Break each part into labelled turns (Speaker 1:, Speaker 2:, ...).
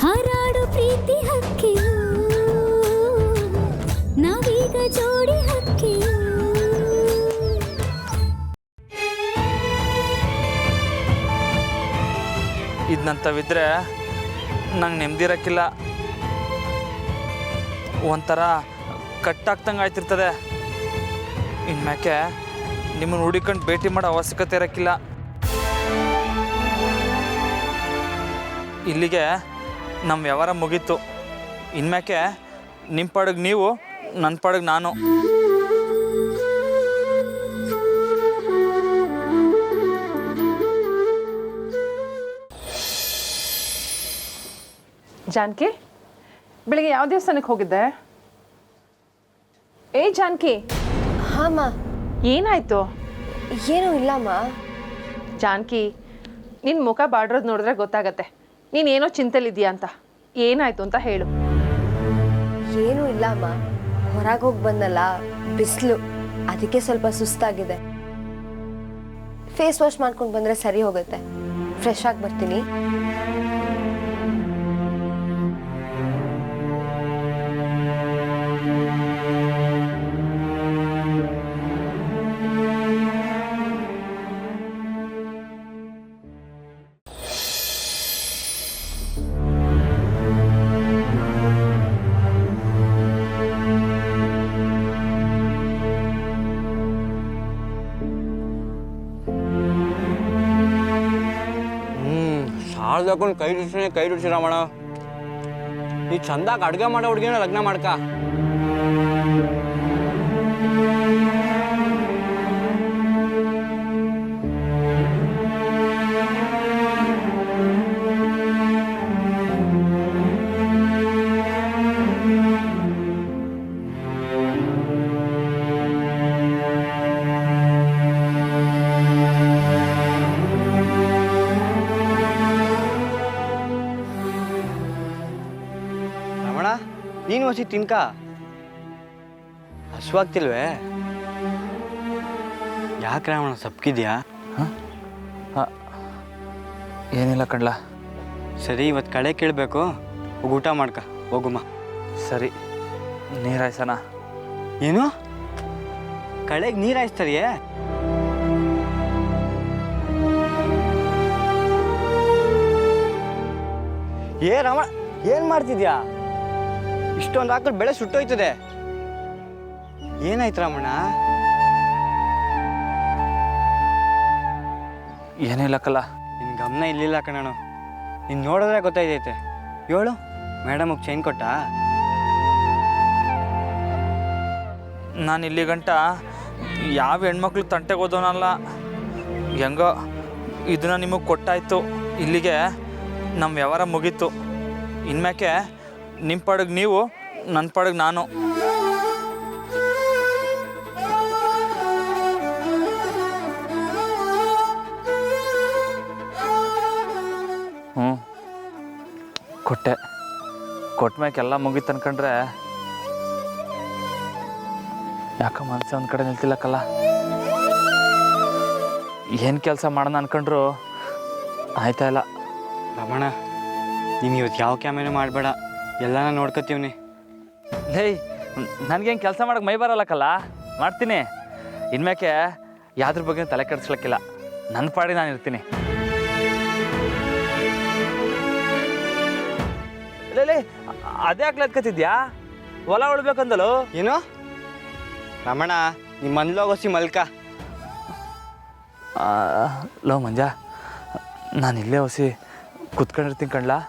Speaker 1: ಹಾರಾಡು ಪ್ರೀತಿ ಹಕ್ಕಿಯು ನಾವೀಗ ಜೋಡಿ ಹಕ್ಕಿಯು.
Speaker 2: ಇದ್ನಂತವಿದ್ರೆ ನಂಗೆ ನೆಮ್ಮದಿರಕ್ಕಿಲ್ಲ. ಒಂಥರ ಕಟ್ಟಾಗ್ತಂಗೆ ಆಯ್ತಿರ್ತದೆ. ಇನ್ಮ್ಯಾಕೆ ನಿಮ್ಮನ್ನು ಹುಡುಕೊಂಡು ಭೇಟಿ ಮಾಡೋ ಅವಶ್ಯಕತೆ ಇರೋಕ್ಕಿಲ್ಲ. ಇಲ್ಲಿಗೆ ನಮ್ಮ ವ್ಯವಹಾರ ಮುಗೀತು. ಇನ್ಮ್ಯಾಕೆ ನಿಮ್ಮ ಪಾಡಿಗೆ ನೀವು, ನನ್ನ ಪಾಡಿಗೆ ನಾನು.
Speaker 3: ಜಾನಕಿ, ಬೆಳಿಗ್ಗೆ ಯಾವ ದೇವಸ್ಥಾನಕ್ಕೆ ಹೋಗಿದ್ದೆ? ಜಾನಕಿ.
Speaker 4: ಹಾಂ
Speaker 3: ಏನಾಯ್ತು?
Speaker 4: ಏನೂ ಇಲ್ಲಮ್ಮ.
Speaker 3: ಜಾನಕಿ, ನಿನ್ನ ಮುಖ ಬಾಡ್ರೋದು ನೋಡಿದ್ರೆ ಗೊತ್ತಾಗತ್ತೆ ನೀನೇನೋ ಚಿಂತೆಲಿದ್ದೀಯಾ ಅಂತ. ಏನಾಯ್ತು ಅಂತ ಹೇಳು.
Speaker 4: ಏನೂ ಇಲ್ಲಮ್ಮ, ಹೊರಗೆ ಹೋಗಿ ಬಂದಲ್ಲ, ಬಿಸಿಲು, ಅದಕ್ಕೆ ಸ್ವಲ್ಪ ಸುಸ್ತಾಗಿದೆ. ಫೇಸ್ ವಾಶ್ ಮಾಡ್ಕೊಂಡು ಬಂದರೆ ಸರಿ ಹೋಗುತ್ತೆ. ಫ್ರೆಶ್ ಆಗಿ ಬರ್ತೀನಿ.
Speaker 5: ಸಾಳ್ದಕೊಂಡು ಕೈ ರುಚಿ ರಮಣ. ನೀ ಚಂದಾಗಿ ಅಡುಗೆ ಮಾಡೋ ಹುಡುಗಿನ ಲಗ್ನ ಮಾಡ್ಕ. ನೀನು ಹಸಿ ತಿನ್ಕ. ಹಸುವಾಗ್ತಿಲ್ವೇ? ಯಾಕೆ ರಾಮಣ್ಣ ಸಪ್ಕಿದ್ಯಾ?
Speaker 2: ಏನಿಲ್ಲ ಕಣ್ಲ.
Speaker 5: ಸರಿ, ಇವತ್ತು ಕಳೆ ಕೇಳಬೇಕು. ಹೋಗಿ ಊಟ ಮಾಡ್ಕ. ಹೋಗುಮ್ಮ.
Speaker 2: ಸರಿ, ನೀರಾಯ್ಸಣ.
Speaker 5: ಏನು? ಕಳೆಗೆ ನೀರು ಹಾಯಿಸ್ತಾರಿಯೇ? ರಾಮ, ಏನು ಮಾಡ್ತಿದ್ಯಾ? ಇಷ್ಟೊಂದು ಹಾಕಿದ್ರೆ ಬೆಳೆ ಸುಟ್ಟೋಯ್ತದೆ. ಏನಾಯ್ತು ರಾಮಣ್ಣ?
Speaker 2: ಏನಿಲ್ಲ ಕಲ್ಲ.
Speaker 5: ನಿನ್ನ ಗಮನ ಇಲ್ಲಿಲ್ಲ ಕಣಣ್ಣ. ನೀನು ನೋಡಿದ್ರೆ ಗೊತ್ತಾಯ್ತೈತೆ. ಹೇಳು, ಮೇಡಮಿಗೆ ಚೈನ್ ಕೊಟ್ಟ?
Speaker 2: ನಾನು ಇಲ್ಲಿ ಗಂಟ ಯಾವ ಹೆಣ್ಮಕ್ಳು ತಂಟೆಗೆ ಓದೋನಲ್ಲ. ಹೆಂಗೋ ಇದನ್ನ ನಿಮಗೆ ಕೊಟ್ಟಾಯ್ತು. ಇಲ್ಲಿಗೆ ನಮ್ಮ ವ್ಯವಹಾರ ಮುಗೀತು. ಇನ್ಮ್ಯಾಕೆ ನಿಮ್ಮ ಪಾಡಿಗೆ ನೀವು, ನನ್ನ ಪಾಡಿಗೆ ನಾನು. ಕೊಟ್ಮ್ಯಾಕೆ ಎಲ್ಲ ಮುಗೀತು ಅನ್ಕೊಂಡ್ರೆ ಯಾಕೆ ಮನಸ್ಸು ಒಂದು ಕಡೆ ನಿಲ್ತಿಲ್ಲಕ್ಕಲ್ಲ. ಏನು ಕೆಲಸ ಮಾಡೋಣ ಅನ್ಕೊಂಡ್ರು ಆಯ್ತಾ ಇಲ್ಲ.
Speaker 5: ರಮಣ, ನೀನು ಇವತ್ತು ಯಾವ ಕ್ಯಾಮೇನೆ ಮಾಡಬೇಡ, ಎಲ್ಲನ ನೋಡ್ಕೊತೀವ್ನಿ.
Speaker 2: ಹೇಯ್, ನನಗೇನು ಕೆಲಸ ಮಾಡೋಕೆ ಮೈ ಬರಲ್ಲಕ್ಕಲ್ಲ, ಮಾಡ್ತೀನಿ. ಇನ್ಮ್ಯಾಕೆ ಯಾವ್ದ್ರ ಬಗ್ಗೆ ತಲೆ ಕೆಡಿಸ್ಲಿಕ್ಕಿಲ್ಲ. ನನ್ನ ಪಾಡಿ ನಾನು ಇರ್ತೀನಿ. ಲೇ, ಅದೇ ಹಾಕ್ಲತ್ಕತಿದ್ಯಾ? ಹೊಲ ಉಳ್ಬೇಕಂದಲು.
Speaker 5: ಏನು ರಮಣ, ನಿಮ್ಮ ಮನ್ಲೋಗೋಸಿ ಮಲ್ಕ.
Speaker 2: ಲೋ ಮಂಜ, ನಾನು ಇಲ್ಲೇ ಹೊಸಿ ಕುತ್ಕೊಂಡಿರ್ತೀನಿ ಕಣ್ಲಾ.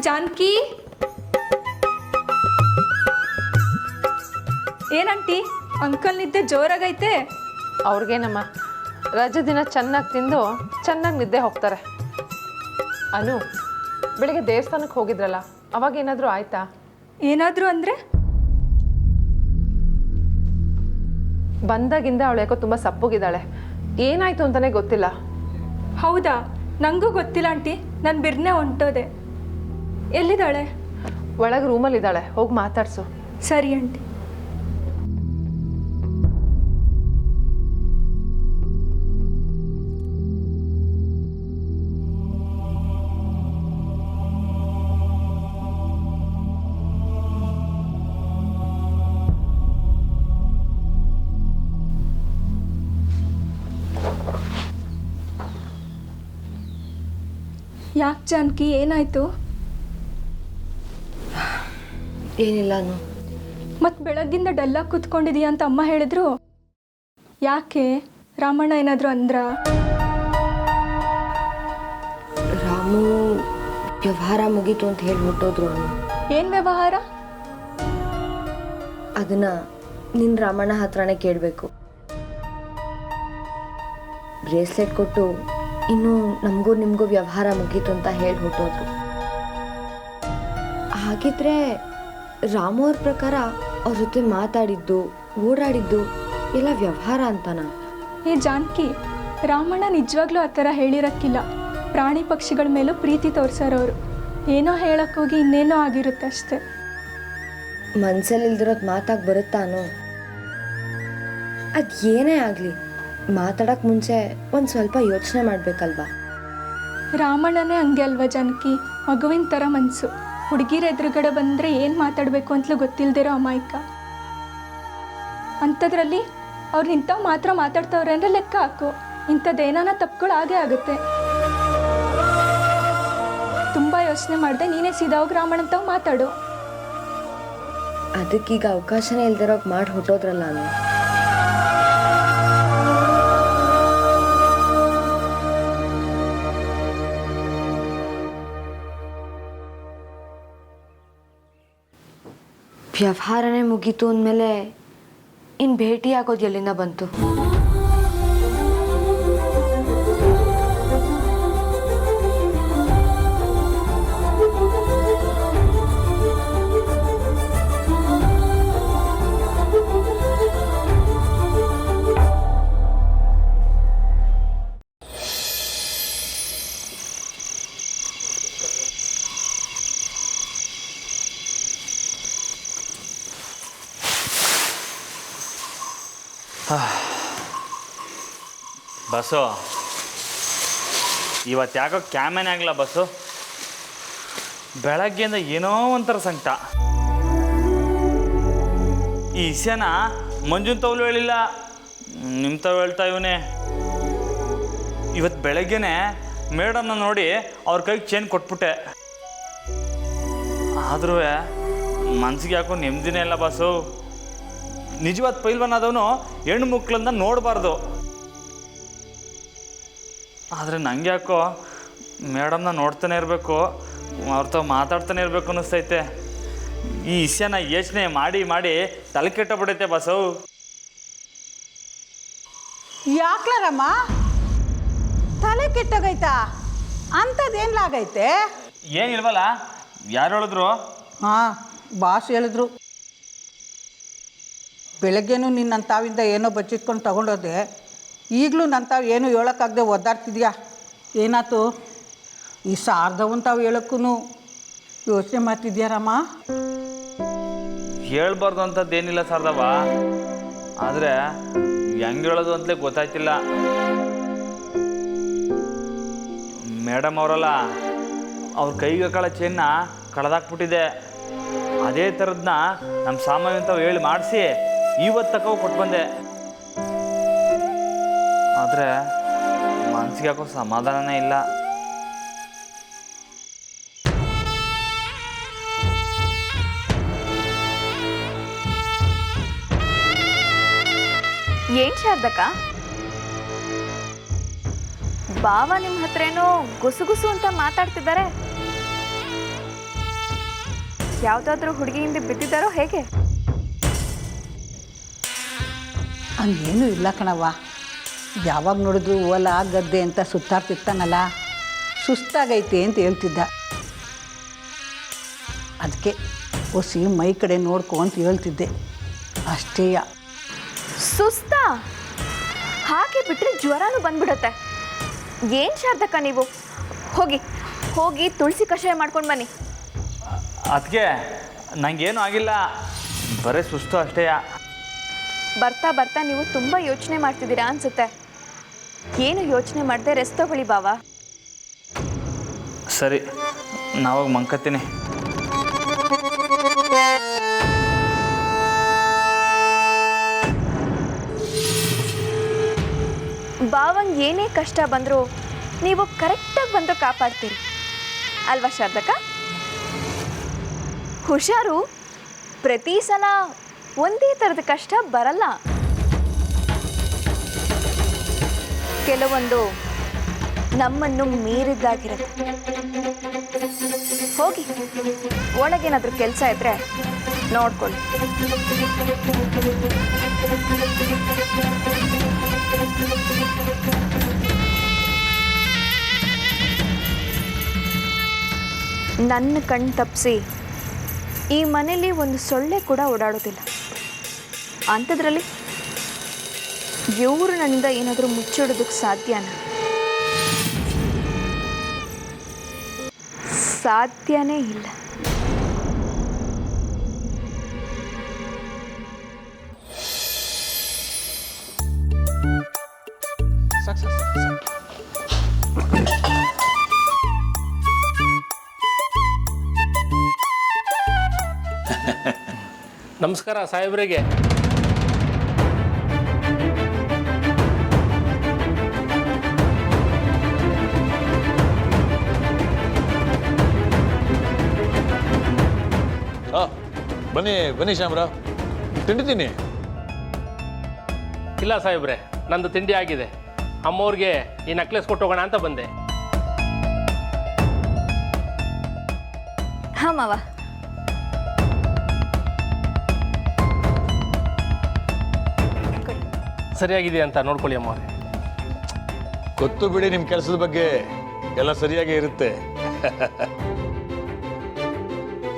Speaker 6: ಜಾನಕಿ, ಏನಂಟಿ ಅಂಕಲ್ ನಿದ್ದೆ ಜೋರಾಗೈತೆ?
Speaker 3: ಅವ್ರಿಗೇನಮ್ಮ, ರಜೆ ದಿನ ಚೆನ್ನಾಗಿ ತಿಂದು ಚೆನ್ನಾಗಿ ನಿದ್ದೆ ಹೋಗ್ತಾರೆ. ಅನು, ಬೆಳಿಗ್ಗೆ ದೇವಸ್ಥಾನಕ್ಕೆ ಹೋಗಿದ್ರಲ್ಲ, ಅವಾಗ ಏನಾದರೂ ಆಯ್ತಾ?
Speaker 6: ಏನಾದರೂ ಅಂದರೆ?
Speaker 3: ಬಂದಾಗಿಂದ ಅವಳು ಯಾಕೋ ತುಂಬ ಸಪ್ಪಗಿದ್ದಾಳೆ. ಏನಾಯ್ತು ಅಂತಲೇ ಗೊತ್ತಿಲ್ಲ.
Speaker 6: ಹೌದಾ? ನನಗೂ ಗೊತ್ತಿಲ್ಲ ಆಂಟಿ. ನಾನು ಬಿರ್ನೆ ಹೊಂಟೋದೆ. ಎಲ್ಲಿದ್ದಾಳೆ?
Speaker 3: ಒಳಗೆ ರೂಮಲ್ಲಿದ್ದಾಳೆ, ಹೋಗಿ ಮಾತಾಡ್ಸು.
Speaker 6: ಸರಿ ಆಂಟಿ. ಯಾಕೆ ಜಾನಕಿ, ಏನಾಯಿತು?
Speaker 4: ಏನಿಲ್ಲ ಅನು.
Speaker 6: ಮತ್ತು ಬೆಳಗ್ಗಿಂದ ಡಲ್ಲಾಗಿ ಕೂತ್ಕೊಂಡಿದೀಯ ಅಂತ ಅಮ್ಮ ಹೇಳಿದ್ರು. ಯಾಕೆ? ರಾಮಣ್ಣ ಏನಾದರೂ ಅಂದ್ರ?
Speaker 4: ರಾಮು ವ್ಯವಹಾರ ಮುಗೀತು ಅಂತ ಹೇಳ್ಬಿಟ್ಟೋದ್ರು ಅನು.
Speaker 6: ಏನು ವ್ಯವಹಾರ?
Speaker 4: ಅದನ್ನ ನಿನ್ನ ರಾಮಣ್ಣ ಹತ್ರನೇ ಕೇಳಬೇಕು. ಬ್ರೇಸ್ಲೆಟ್ ಕೊಟ್ಟು ಇನ್ನು ನಮಗೂ ನಿಮಗೂ ವ್ಯವಹಾರ ಮುಗೀತು ಅಂತ ಹೇಳಿ ಹೊಟ್ಟೋದ್ರು. ಹಾಗಿದ್ರೆ ರಾಮು ಅವ್ರ ಪ್ರಕಾರ ಅವ್ರ ಜೊತೆ ಮಾತಾಡಿದ್ದು, ಓಡಾಡಿದ್ದು ಎಲ್ಲ ವ್ಯವಹಾರ ಅಂತನಾ?
Speaker 6: ಏ ಜಾನಕಿ, ರಾಮಣ್ಣ ನಿಜವಾಗ್ಲೂ ಆ ಥರ ಹೇಳಿರಕ್ಕಿಲ್ಲ. ಪ್ರಾಣಿ ಪಕ್ಷಿಗಳ ಮೇಲೂ ಪ್ರೀತಿ ತೋರಿಸೋರವರು. ಏನೋ ಹೇಳೋಕ್ಕೋಗಿ ಇನ್ನೇನೋ ಆಗಿರುತ್ತೆ ಅಷ್ಟೆ.
Speaker 4: ಮನ್ಸಲ್ಲಿ ಇಲ್ದಿರೋದು ಮಾತಾಗಿ ಬರುತ್ತಾನೋ? ಅದು ಏನೇ ಆಗಲಿ, ಮಾತಾಡೋಕ್ಕೆ ಮುಂಚೆ ಒಂದು ಸ್ವಲ್ಪ ಯೋಚನೆ ಮಾಡಬೇಕಲ್ವಾ?
Speaker 6: ರಾಮಣ್ಣನೇ ಹಂಗೆ ಅಲ್ವಾ ಜಾನಕಿ? ಮಗುವಿನ ಥರ ಮನಸ್ಸು. ಹುಡುಗಿರ ಎದುರುಗಡೆ ಬಂದರೆ ಏನು ಮಾತಾಡಬೇಕು ಅಂತಲೂ ಗೊತ್ತಿಲ್ಲದಿರೋ ಅಮಾಯಕ. ಅಂಥದ್ರಲ್ಲಿ ಅವ್ರು ಇಂಥವು ಮಾತ್ರ ಮಾತಾಡ್ತವ್ರೆ ಅಂದರೆ ಲೆಕ್ಕ ಹಾಕು. ಇಂಥದ್ದೇನಾನ ತಪ್ಪುಗಳು ಆಗೇ ಆಗುತ್ತೆ. ತುಂಬ ಯೋಚನೆ ಮಾಡಿದೆ ನೀನೇ ಸೀದಾ ಹೋಗಿ ರಾಮಣ್ಣಂತವ್ ಮಾತಾಡು.
Speaker 4: ಅದಕ್ಕೀಗ ಅವಕಾಶನೇ ಇಲ್ದಿರೋಕೆ ಮಾಡಿ ಹೊಟ್ಟೋದ್ರಲ್ಲ ನಾನು. ವ್ಯವಹಾರನೇ ಮುಗೀತು ಅಂದಮೇಲೆ ಇನ್ನು ಭೇಟಿ ಆಗೋದು ಎಲ್ಲಿಂದ ಬಂತು?
Speaker 2: ಬಸ್ಸು, ಇವತ್ತು ಯಾಕೋ ಕ್ಯಾಮೇನೆ ಆಗಲ್ಲ ಬಸ್ಸು. ಬೆಳಗ್ಗೆಯಿಂದ ಏನೋ ಒಂಥರ ಸಂಕಟ. ಈ ಇಸ್ಯಾನ ಮಂಜುನ್ ತವಲು ಹೇಳಿಲ್ಲ, ನಿಮ್ಮ ತವ ಹೇಳ್ತಾ ಇವನೇ. ಇವತ್ತು ಬೆಳಗ್ಗೆನೆ ಮೇಡಮ್ನ ನೋಡಿ ಅವ್ರ ಕೈಗೆ ಚೇನ್ ಕೊಟ್ಬಿಟ್ಟೆ. ಆದ್ರೂ ಮನ್ಸಿಗೆ ಯಾಕೋ ನೆಮ್ಮದಿನೇ ಇಲ್ಲ ಬಸ್ಸು. ನಿಜವಾದ ಪೈಲ್ವಾನ್ ಆದವನು ಹೆಣ್ಣು ಮಕ್ಕಳನ್ನ ನೋಡಬಾರ್ದು. ಆದರೆ ನಂಗೆ ಯಾಕೋ ಮೇಡಮ್ನ ನೋಡ್ತಾನೆ ಇರಬೇಕು, ಅವ್ರ ತಾವು ಮಾತಾಡ್ತಾನೆ ಇರಬೇಕು ಅನ್ನಿಸ್ತೈತೆ. ಈ ವಿಷಯನ ಯೋಚನೆ ಮಾಡಿ ಮಾಡಿ ತಲೆ ಕೆಟ್ಟಬಿಡೈತೆ ಬಸ್ಸು.
Speaker 7: ಯಾಕ್ಲಾರಮ್ಮ ತಲೆ ಕೆಟ್ಟೋಗೈತಾ? ಅಂಥದ್ದೇನ್ಲಾಗೈತೆ?
Speaker 2: ಏನಿಲ್ವಲ್ಲ, ಯಾರು ಹೇಳಿದ್ರು?
Speaker 7: ಹಾಂ, ಬಾಸ್ ಹೇಳಿದ್ರು. ಬೆಳಗ್ಗೆನೂ ನಿನ್ನ ತಾವಿಂದ ಏನೋ ಬಚ್ಚಿಟ್ಕೊಂಡು ತಗೊಂಡೋದೆ. ಈಗಲೂ ನನ್ನ ತಾವು ಏನೂ ಹೇಳೋಕ್ಕಾಗದೆ ಒದ್ದಾಡ್ತಿದ್ಯಾ. ಏನಾಯ್ತು? ಈ ಸಾರ್ಧವನ್ ತಾವು ಹೇಳೋಕ್ಕೂ ಯೋಚನೆ ಮಾಡ್ತಿದ್ಯಾರಮ್ಮ?
Speaker 2: ಹೇಳ್ಬಾರ್ದು ಅಂಥದ್ದೇನಿಲ್ಲ ಸಾರ್ದವ, ಆದರೆ ಹೆಂಗೆ ಹೇಳೋದು ಅಂತಲೇ ಗೊತ್ತಾಯ್ತಿಲ್ಲ. ಮೇಡಮ್ ಅವರಲ್ಲ, ಅವ್ರ ಕೈಗೆ ಕಳ ಚೇನ್ನ ಕಳೆದಾಕ್ಬಿಟ್ಟಿದೆ. ಅದೇ ಥರದನ್ನ ನಮ್ಮ ಸಾಮಾನ್ಯ ಅಂತ ಹೇಳಿ ಮಾಡಿಸಿ ಇವತ್ತು ತಕೋ ಕೊಟ್ಟು ಬಂದೆ. ಆದರೆ ಮನ್ಸಿಗೆ ಯಾಕೋ ಸಮಾಧಾನನೇ ಇಲ್ಲ.
Speaker 8: ಏನು ಶಾರದಕ್ಕ, ಬಾವ ನಿಮ್ಮ ಹತ್ರ ಏನೋ ಗುಸುಗುಸು ಅಂತ ಮಾತಾಡ್ತಿದ್ದಾರೆ. ಯಾವುದಾದ್ರೂ ಹುಡುಗಿಯಿಂದ ಬಿದ್ದಿದ್ದಾರೋ ಹೇಗೆ?
Speaker 7: ಹಂಗೇನೂ ಇಲ್ಲ ಕಣವ್ವ. ಯಾವಾಗ ನೋಡಿದ್ರು ಹೊಲ ಗದ್ದೆ ಅಂತ ಸುತ್ತಾಡ್ತಿರ್ತಾನಲ್ಲ, ಸುಸ್ತಾಗೈತೆ ಅಂತ ಹೇಳ್ತಿದ್ದ. ಅದಕ್ಕೆ ಹೊಸಿ ಮೈ ಕಡೆ ನೋಡ್ಕೊ ಅಂತ ಹೇಳ್ತಿದ್ದೆ ಅಷ್ಟೇಯ.
Speaker 8: ಸುಸ್ತಾ? ಹಾಗೆ ಬಿಟ್ಟರೆ ಜ್ವರನೂ ಬಂದ್ಬಿಡುತ್ತೆ. ಏನು ಶಾರದಕ್ಕ ನೀವು? ಹೋಗಿ ಹೋಗಿ ತುಳಸಿ ಕಷಾಯ ಮಾಡ್ಕೊಂಡು ಬನ್ನಿ.
Speaker 2: ಅದಕ್ಕೆ ನನಗೇನು ಆಗಿಲ್ಲ, ಬರೀ ಸುಸ್ತು ಅಷ್ಟೇಯ.
Speaker 8: ಬರ್ತಾ ಬರ್ತಾ ನೀವು ತುಂಬ ಯೋಚನೆ ಮಾಡ್ತಿದ್ದೀರಾ ಅನ್ಸುತ್ತೆ. ಏನು ಯೋಚನೆ ಮಾಡದೆ ರೆಸ್ಟ್ ತಗೊಳ್ಳಿ ಬಾವ.
Speaker 2: ಸರಿ, ನಾವಾಗ ಮಂಕತ್ತೀನಿ.
Speaker 8: ಬಾವಂಗೆ ಏನೇ ಕಷ್ಟ ಬಂದರೂ ನೀವು ಕರೆಕ್ಟಾಗಿ ಬಂದು ಕಾಪಾಡ್ತೀರಿ ಅಲ್ವಾ ಶಾರದಕ್ಕ? ಹುಷಾರು, ಪ್ರತಿ ಸಲ ಒಂದೇ ಥರದ ಕಷ್ಟ ಬರಲ್ಲ. ಕೆಲವೊಂದು ನಮ್ಮನ್ನು ಮೀರಿದ್ದಾಗಿರುತ್ತೆ. ಹೋಗಿ ಒಳಗೇನಾದರೂ ಕೆಲಸ ಇದ್ದರೆ ನೋಡ್ಕೊಳ್ಳಿ. ನನ್ನ ಕಣ್ಣು ತಪ್ಪಿಸಿ ಈ ಮನೇಲಿ ಒಂದು ಸೊಳ್ಳೆ ಕೂಡ ಓಡಾಡೋದಿಲ್ಲ. ಅಂಥದ್ರಲ್ಲಿ ಇವರು ನನ್ನಿಂದ ಏನಾದರೂ ಮುಚ್ಚಿಡೋದಕ್ಕೆ ಸಾಧ್ಯನಾ? ಸಾಧ್ಯನೇ ಇಲ್ಲ.
Speaker 9: ನಮಸ್ಕಾರ ಸಾಹೇಬ್ರಿಗೆ.
Speaker 10: ಬನ್ನಿ ಬನ್ನಿ ಶ್ಯಾಮರಾವ್, ತಿಂಡಿದ್ದೀನಿ.
Speaker 9: ಇಲ್ಲ ಸಾಹೇಬ್ರೆ, ನಂದು ತಿಂಡಿ ಆಗಿದೆ. ಅಮ್ಮವ್ರಿಗೆ ಈ ನೆಕ್ಲೆಸ್ ಕೊಟ್ಟು ಹೋಗೋಣ ಅಂತ ಬಂದೆ.
Speaker 8: ಹಾಂ ಮಾವ.
Speaker 9: ಸರಿಯಾಗಿದೆ ಅಂತ ನೋಡ್ಕೊಳ್ಳಿ ಅಮ್ಮವ್ರೆ.
Speaker 10: ಗೊತ್ತು ಬಿಡಿ, ನಿಮ್ಮ ಕೆಲಸದ ಬಗ್ಗೆ ಎಲ್ಲ ಸರಿಯಾಗೇ ಇರುತ್ತೆ.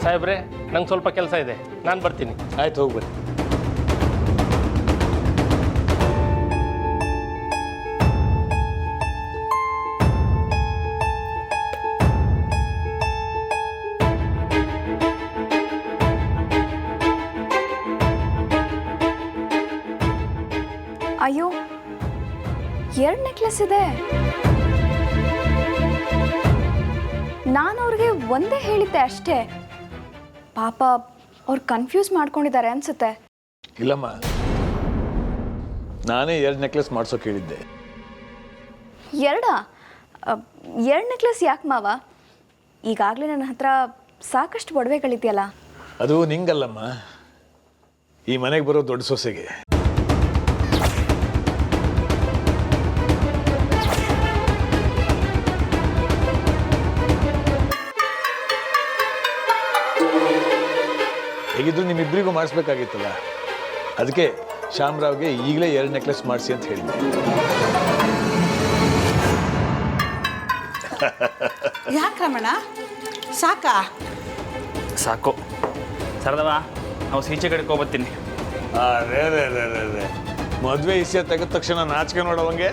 Speaker 9: ಸಾಹೇಬ್ರೆ, ನಂಗೆ ಸ್ವಲ್ಪ ಕೆಲಸ ಇದೆ, ನಾನು ಬರ್ತೀನಿ.
Speaker 10: ಆಯ್ತು, ಹೋಗಿ ಬನ್ನಿ.
Speaker 8: ಅಯ್ಯೋ, 2 ನೆಕ್ಲೆಸ್ ಇದೆ. ನಾನು ಅವ್ರಿಗೆ ಒಂದೇ ಹೇಳಿದ್ದೆ ಅಷ್ಟೇ. ಪಾಪ ಅವ್ರು ಕನ್ಫ್ಯೂಸ್ ಮಾಡ್ಕೊಂಡಿದ್ದಾರೆ ಅನ್ಸುತ್ತೆ.
Speaker 10: ಇಲ್ಲಮ್ಮ, ನಾನೇ 2 ನೆಕ್ಲೆಸ್ ಮಾಡ್ಸೋಕೆ ಹೇಳಿದ್ದೆ.
Speaker 8: 2 ನೆಕ್ಲೆಸ್ ಯಾಕೆ ಮಾವ? ಈಗಾಗಲೇ ನನ್ನ ಹತ್ರ ಸಾಕಷ್ಟು ಒಡವೆಗಳಿದೆಯಲ್ಲ.
Speaker 10: ಅದು ನಿಂಗಲ್ಲಮ್ಮ, ಈ ಮನೆಗೆ ಬರೋ ದೊಡ್ಡ ಸೊಸೆಗೆ. ಹೇಗಿದ್ರು ನಿಮ್ಮಿಬ್ಬರಿಗೂ ಮಾಡಿಸ್ಬೇಕಾಗಿತ್ತಲ್ಲ, ಅದಕ್ಕೆ ಶ್ಯಾಮರಾವ್ಗೆ ಈಗಲೇ 2 ನೆಕ್ಲೆಸ್ ಮಾಡಿಸಿ ಅಂತ ಹೇಳಿದ್ದೆ.
Speaker 7: ಯಾಕೆ ರಮಣ, ಸಾಕಾ?
Speaker 2: ಸಾಕು ಸರದವ, ನಾವು ಈಚೆ ಕಡೆಗೆ ಹೋಗ್ಬತ್ತೀನಿ.
Speaker 10: ರೇ ರೇ ರೇ ರೇ ರೇ ಮದುವೆ ಇಸ್ಯ ತೆಗೆದ ತಕ್ಷಣ ನಾಚಿಕೆ ನೋಡೋವಂಗೆ.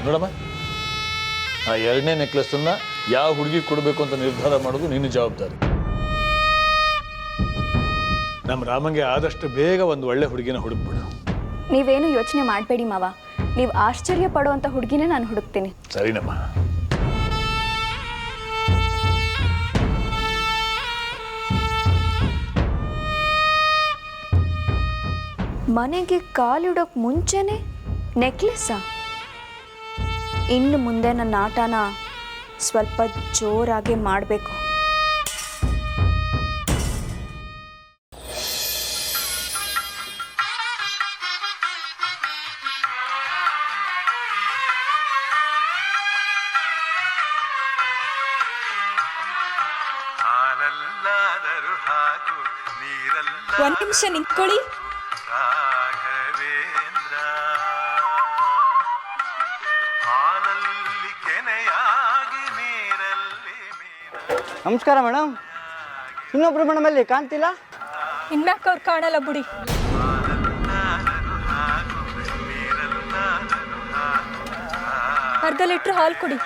Speaker 10: ನೋಡಮ್ಮ, ಆ 2ನೇ ನೆಕ್ಲೆಸನ್ನು ಯಾವ ಹುಡುಗಿ ಕೊಡಬೇಕು ಅಂತ ನಿರ್ಧಾರ ಮಾಡೋದು ನಿನ್ನ ಜವಾಬ್ದಾರಿ. ನಮ್ಮ ರಾಮಂಗೆ ಆದಷ್ಟು ಬೇಗ ಒಂದು ಒಳ್ಳೆ ಹುಡುಗಿನ ಹುಡುಕ್ಬಿಡು.
Speaker 8: ನೀವೇನು ಯೋಚನೆ ಮಾಡಬೇಡಿ ಮಾವ. ನೀವು ಆಶ್ಚರ್ಯ ಪಡುವಂಥ ಹುಡುಗಿನೇ ನಾನು ಹುಡುಕ್ತೀನಿ.
Speaker 10: ಸರಿನಮ್ಮ.
Speaker 8: ಮನೆಗೆ ಕಾಲಿಡೋಕೆ ಮುಂಚೆನೆ ನೆಕ್ಲೆಸ್ಸಾ? ಇನ್ನು ಮುಂದೆ ನನ್ನ ಆಟನ ಸ್ವಲ್ಪ ಜೋರಾಗಿ ಮಾಡಬೇಕು.
Speaker 6: ಒಂದು ನಿಮಿಷ ನಿಂತ್ಕೊಳ್ಳಿ.
Speaker 5: ನಮಸ್ಕಾರ ಮೇಡಮ್. ಇನ್ನೊಬ್ರು ಮೇಡಮ್ ಅಲ್ಲಿ ಕಾಣ್ತಿಲ್ಲ.
Speaker 6: ಇನ್ಮ್ಯಾಕ್ ಅವ್ರು ಕಾಣಲ್ಲ ಬಿಡಿ. ಅರ್ಧ ಲೀಟ್ರ್ ಹಾಲು ಕೊಡಿ.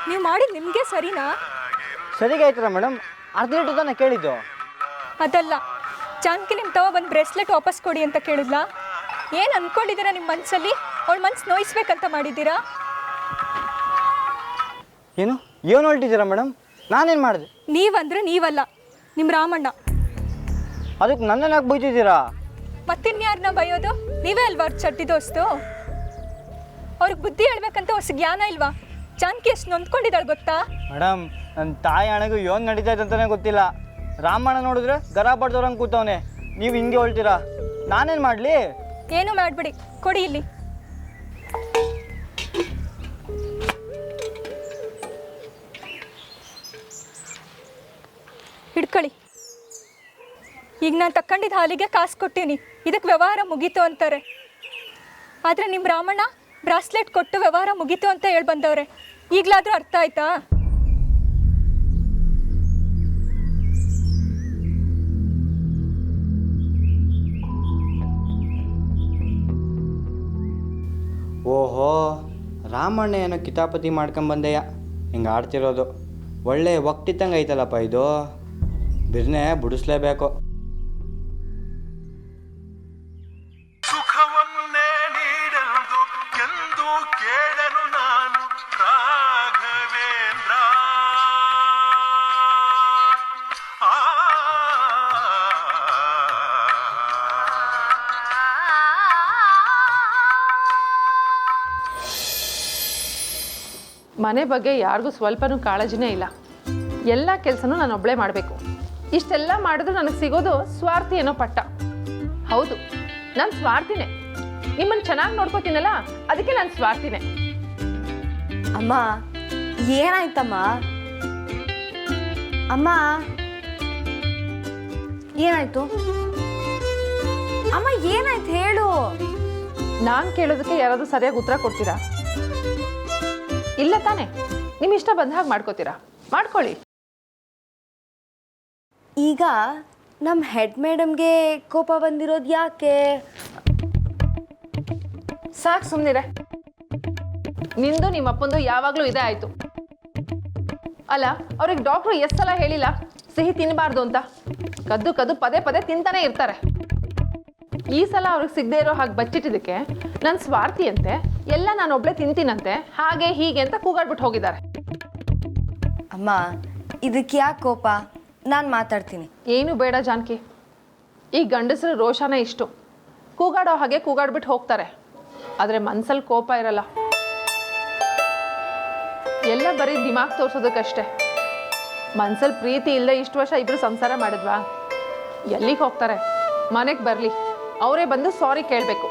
Speaker 6: ನೀವು ಮಾಡಿದ್ದು ನಿಮಗೆ ಸರಿನಾ?
Speaker 5: ಸರಿಗೆ ಆಯ್ತಲ್ಲ ಮೇಡಮ್, ಅರ್ಧ ಲೀಟ್ರ್ ತಾನೇ ಕೇಳಿದ್ದು.
Speaker 6: ಅದಲ್ಲ, ಜಾನ್ಕಿ ನಿಮ್ಮ ತವ ಒಂದು ಬ್ರೇಸ್ಲೆಟ್ ವಾಪಸ್ ಕೊಡಿ ಅಂತ ಕೇಳಿದ್ಲಾ? ಏನು ಅಂದ್ಕೊಂಡಿದ್ದೀರಾ ನಿಮ್ಮ ಮನಸ್ಸಲ್ಲಿ? ಅವಳ ಮನ್ಸು ನೋಯಿಸ್ಬೇಕಂತ ಮಾಡಿದ್ದೀರಾ?
Speaker 5: ಏನು ಹೊರಟಿದ್ದೀರಾ ಮೇಡಮ್? ನಾನೇನು ಮಾಡಿದೆ?
Speaker 6: ನೀವಂದ್ರೆ ನೀವಲ್ಲ, ನಿಮ್ಮ ರಾಮಣ್ಣ.
Speaker 5: ಅದಕ್ಕೆ ನನ್ನನ್ನು ಯಾಕೆ ಬೈತಿದ್ದೀರಾ?
Speaker 6: ಮತ್ತಿನ್ಯಾರನ್ನ ಬೈಯೋದು? ನೀವೇ ಅಲ್ವಾ ಅವ್ರ ಚಡ್ಡಿ ದೋಸ್ತು? ಅವ್ರಿಗೆ ಬುದ್ಧಿ ಹೇಳ್ಬೇಕಂತ ಹೊಸ ಜ್ಞಾನ ಇಲ್ವಾ? ಜಾನ್ಕಿ ಎಷ್ಟು ನೊಂದ್ಕೊಂಡಿದ್ದಾಳೆ ಗೊತ್ತಾ?
Speaker 5: ಮೇಡಮ್, ನನ್ನ ತಾಯಿ ಹಣೆಗೂ ಏನು ನಡೀತಾ ಇದೆ ಅಂತಲೇ ಗೊತ್ತಿಲ್ಲ. ರಾಮಣ್ಣ ನೋಡಿದ್ರೆ ಗರ ಬಡ್ದವ್ರಂಗೆ ಕೂತವನೆ. ನೀವು ಹಿಂಗೆ ಹೊಳ್ತೀರಾ, ನಾನೇನು ಮಾಡಲಿ?
Speaker 6: ಏನು ಮಾಡಬೇಡಿ, ಕೊಡಿ ಇಲ್ಲಿ. ಹಿಡ್ಕೊಳ್ಳಿ. ಈಗ ನಾನು ತಕ್ಕೊಂಡಿದ್ದ ಹಾಲಿಗೆ ಕಾಸು ಕೊಟ್ಟೀನಿ, ಇದಕ್ಕೆ ವ್ಯವಹಾರ ಮುಗೀತು ಅಂತಾರೆ. ಆದರೆ ನಿಮ್ಮ ರಾಮಣ್ಣ ಬ್ರಾಸ್ಲೆಟ್ ಕೊಟ್ಟು ವ್ಯವಹಾರ ಮುಗೀತು ಅಂತ ಹೇಳಿ ಬಂದವ್ರೆ. ಈಗಲಾದರೂ ಅರ್ಥ ಆಯ್ತಾ?
Speaker 5: ಓಹೋ, ರಾಮಣ್ಣ ಏನೋ ಕಿತಾಪತಿ ಮಾಡ್ಕೊಂಬಂದೆಯ ಹಿಂಗೆ ಆಡ್ತಿರೋದು. ಒಳ್ಳೆ ಒಕ್ಟಿತ್ತಂಗೆ ಐತಲ್ಲಪ್ಪ ಇದು. ಬಿರ್ನೆ ಬಿಡಿಸ್ಲೇಬೇಕು.
Speaker 11: ಸುಖವನ್ನೇ ನೀಡಲು ಎಂದು ಕೇಳನು ನಾನು ರಾಘವೇಂದ್ರ.
Speaker 3: ಮನೆ ಬಗ್ಗೆ ಯಾರಿಗೂ ಸ್ವಲ್ಪನೂ ಕಾಳಜಿನೇ ಇಲ್ಲ. ಎಲ್ಲ ಕೆಲಸನೂ ನಾನು ಒಬ್ಬಳೇ ಮಾಡಬೇಕು. ಇಷ್ಟೆಲ್ಲ ಮಾಡಿದ್ರು ನನಗೆ ಸಿಗೋದು ಸ್ವಾರ್ಥಿ ಏನೋ ಪಟ್ಟ. ಹೌದು, ನಾನು ಸ್ವಾರ್ಥಿನೇ. ನಿಮ್ಮನ್ನು ಚೆನ್ನಾಗಿ ನೋಡ್ಕೋತೀನಲ್ಲ, ಅದಕ್ಕೆ ನಾನು ಸ್ವಾರ್ಥಿನೇ.
Speaker 4: ಅಮ್ಮ ಏನಾಯ್ತಮ್ಮ? ಅಮ್ಮ ಏನಾಯ್ತು? ಅಮ್ಮ ಏನಾಯ್ತು ಹೇಳು.
Speaker 3: ನಾನು ಕೇಳೋದಕ್ಕೆ ಯಾರಾದರೂ ಸರಿಯಾಗಿ ಉತ್ತರ ಕೊಡ್ತೀರಾ? ಇಲ್ಲ ತಾನೇ? ನಿಮ್ಮ ಇಷ್ಟ ಬಂದ ಹಾಗೆ ಮಾಡ್ಕೋತೀರಾ, ಮಾಡ್ಕೊಳ್ಳಿ.
Speaker 4: ಈಗ ನಮ್ಮ ಹೆಡ್ ಮೇಡಮ್ಗೆ ಕೋಪ ಬಂದಿರೋದು ಯಾಕೆ?
Speaker 3: ಸಾಕು ಸುಮ್ಮನಿರೆ. ನಿಂದು ನಿಮ್ಮ ಅಪ್ಪಂದು ಯಾವಾಗಲೂ ಇದೇ ಆಯಿತು ಅಲ್ಲ. ಅವ್ರಿಗೆ ಡಾಕ್ಟ್ರು ಎಷ್ಟು ಸಲ ಹೇಳಿಲ್ಲ ಸಿಹಿ ತಿನ್ನಬಾರ್ದು ಅಂತ? ಕದ್ದು ಕದ್ದು ಪದೇ ಪದೇ ತಿಂತಾನೆ ಇರ್ತಾರೆ. ಈ ಸಲ ಅವ್ರಿಗೆ ಸಿಗದೆ ಇರೋ ಹಾಗೆ ಬಚ್ಚಿಟ್ಟಿದ್ದಕ್ಕೆ ನನ್ನ ಸ್ವಾರ್ಥಿ ಅಂತೆ, ಎಲ್ಲ ನಾನು ಒಬ್ಳೆ ತಿಂತೀನಂತೆ, ಹಾಗೆ ಹೀಗೆ ಅಂತ ಕೂಗಾಡ್ಬಿಟ್ಟು ಹೋಗಿದ್ದಾರೆ.
Speaker 4: ಅಮ್ಮ ಇದಕ್ಕೆ ಯಾಕೆ ಕೋಪ? ನಾನು ಮಾತಾಡ್ತೀನಿ.
Speaker 3: ಏನು ಬೇಡ ಜಾನಕಿ. ಈ ಗಂಡಸರು ರೋಷಾನೇ ಇಷ್ಟು. ಕೂಗಾಡೋ ಹಾಗೆ ಕೂಗಾಡ್ಬಿಟ್ಟು ಹೋಗ್ತಾರೆ, ಆದರೆ ಮನ್ಸಲ್ಲಿ ಕೋಪ ಇರಲ್ಲ. ಎಲ್ಲ ಬರೀ ದಿಮಾಗ್ ತೋರ್ಸೋದಕ್ಕಷ್ಟೇ. ಮನ್ಸಲ್ಲಿ ಪ್ರೀತಿ ಇಲ್ಲದೆ ಇಷ್ಟು ವರ್ಷ ಇಬ್ಬರು ಸಂಸಾರ ಮಾಡಿದ್ವಾ? ಎಲ್ಲಿಗೆ ಹೋಗ್ತಾರೆ? ಮನೆಗೆ ಬರಲಿ, ಅವರೇ ಬಂದು ಸಾರಿ ಕೇಳಬೇಕು.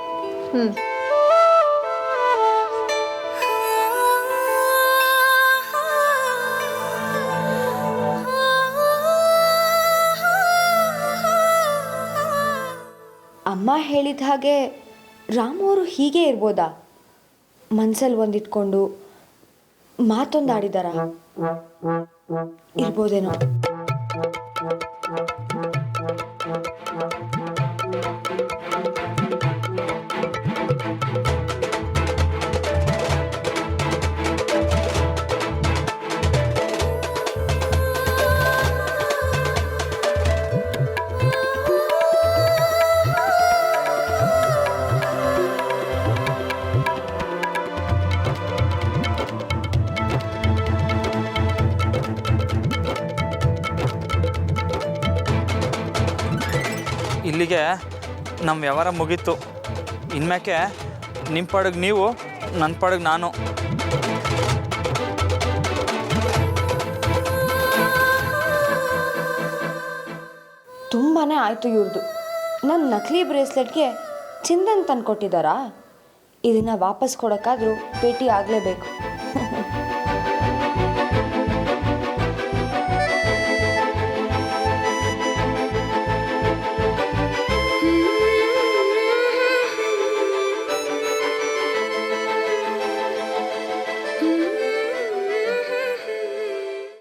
Speaker 4: ಅಮ್ಮ ಹೇಳಿದ ಹಾಗೆ ರಾಮು ಅವರು ಹೀಗೆ ಇರ್ಬೋದಾ? ಮನ್ಸಲ್ಲಿ ಒಂದಿಟ್ಕೊಂಡು ಮಾತೊಂದು ಆಡಿದಾರ ಇರ್ಬೋದೇನೋ.
Speaker 2: ಇಲ್ಲಿಗೆ ನಮ್ಮ ವ್ಯವಹಾರ ಮುಗೀತು. ಇನ್ಮ್ಯಾಕೆ ನಿಮ್ಮ ಪಾಡಿಗೆ ನೀವು, ನನ್ನ ಪಾಡಿಗೆ ನಾನು.
Speaker 4: ತುಂಬಾ ಆಯಿತು ಇವ್ರದ್ದು. ನನ್ನ ನಕಲಿ ಬ್ರೇಸ್ಲೆಟ್ಗೆ ಚಿಂದನ್ ತಂದು ಕೊಟ್ಟಿದ್ದಾರಾ? ಇದನ್ನು ವಾಪಸ್ ಕೊಡೋಕ್ಕಾದರೂ ಭೇಟಿ ಆಗಲೇಬೇಕು.